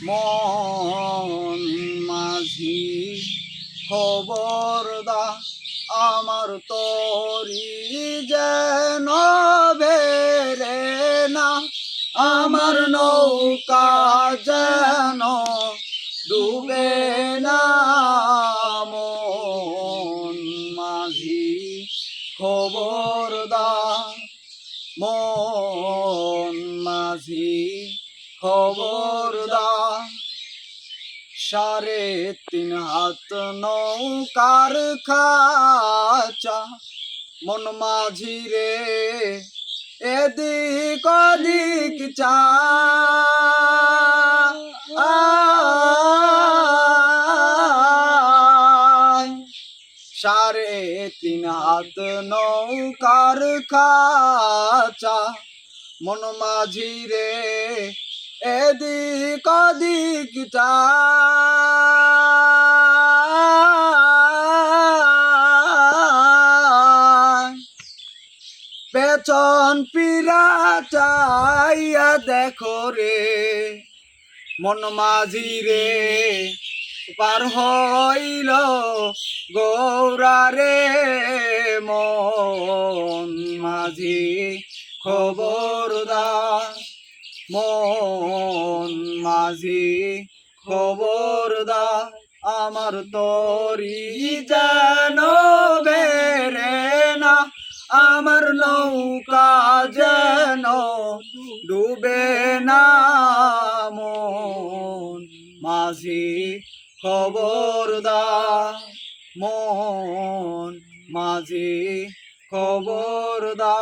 মন মাঝি খবর দা আমার তরি যেন বেরে না, আমার নৌকা যেন ডুবে না। মন মাঝি খবর দা, মন মাঝি খবর দা। 3.5 হাত নৌকার খাঁচা, মন মাঝি রে এদিক ওদিক চা। 3.5 হাত নৌকার খাঁচা, মন মাঝি রে এদিক ওদিক চা। পেছন ফিরা চাইয়া দেখো রে মন মাঝি রে পার হইল গৌরা রে। মন মাঝি খবর দা, মন মাঝি খবর দা আমার তরি যেন বেরে না, আমার নৌকা যেন ডুবে না। মন মাঝি খবর দা, মন মাঝি খবর দা।